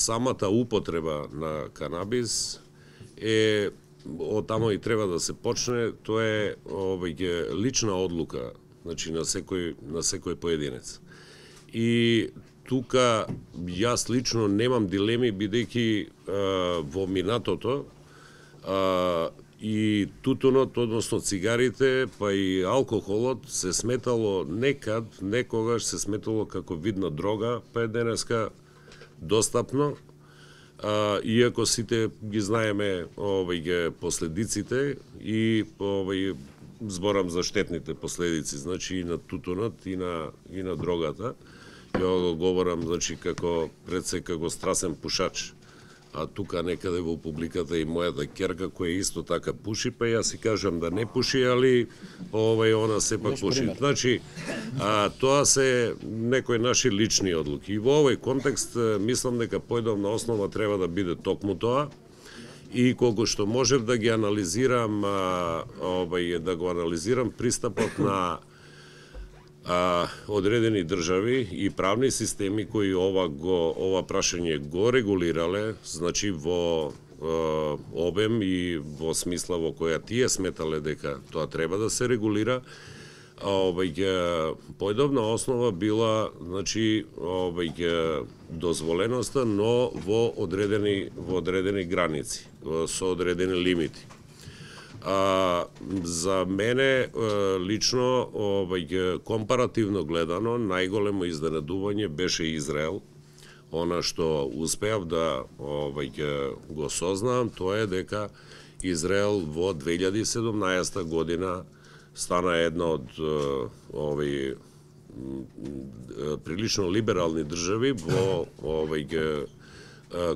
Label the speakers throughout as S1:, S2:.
S1: самата употреба на канабис е од тамо и треба да се почне, тоа е лична одлука, значи на секој поединец. И тука јас лично немам дилеми, бидејќи во минатото и тутунот, односно цигарите, па и алкохолот се сметало некогаш се сметало како видна дрога, па е денеска достапно, иако сите ги знаеме последиците и зборам за штетните последици, значи и на тутунот и на дрогата. Ја го говорам, значи, пред се како страсен пушач. А тука некаде во публиката и мојата ќерка која исто така пуши, па јас си кажам да не пуши, али она сепак пуши. Значи, тоа се некои наши лични одлуки. И во овој контекст мислам дека поедовна основа треба да биде токму тоа. И колку што можев да ги анализирам, да го анализирам пристапот на одредени држави и правни системи кои ова прашање го регулирале, значи во обем и во смисла во која тие сметале дека тоа треба да се регулира, поедовна основа била, значи, дозволеноста, но во одредени граници, со одредени лимити. За мене лично, компаративно гледано, најголемо изненадување беше Израел. Она што успеав да го сознавам, тоа е дека Израел во 2017 година стана една од прилично либерални држави во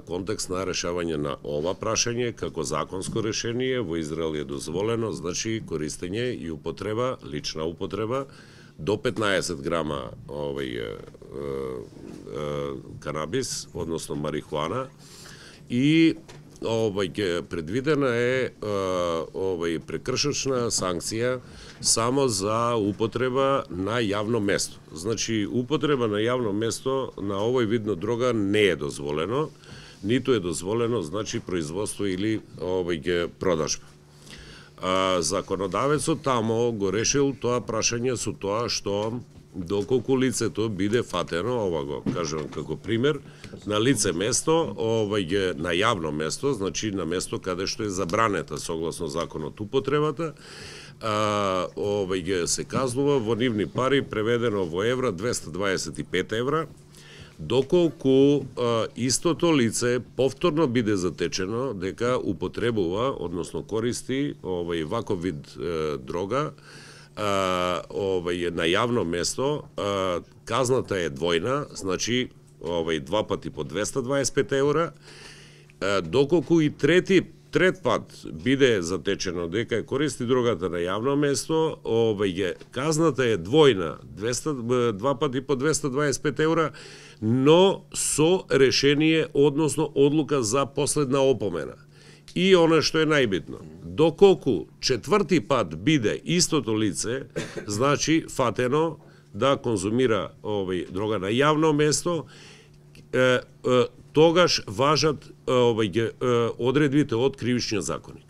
S1: контекст на решавање на ова прашање како законско решение. Во Израел е дозволено, значи, користење и употреба, лична употреба до 15 грама канабис, односно марихуана, и предвидена е прекршачна санкција само за употреба на јавно место. Значи, употреба на јавно место на овој вид на дрога не е дозволено, ниту е дозволено, значи, производство или продажба. Законодавецот тамо го решил тоа прашање со тоа што доколку лицето биде фатено, ова го кажувам како пример, на лице место, на јавно место, значи на место каде што е забранета согласно законот употребата, се казнува во нивни пари, преведено во евра, 225 евра, доколку истото лице повторно биде затечено дека употребува, односно користи ваков вид дрога на јавно место, казната е двојна, значи 2 пати по 225 евра, доколку и трет пат биде затечено дека користи дрогата на јавно место, казната е двојна, 2 пати по 225 евра, но со решение, односно одлука за последна опомена. И она што е најбитно, доколку четврти пат биде истото лице, значи фатено да конзумира дрога на јавно место, тогаш важат одредбите од кривичниот законник.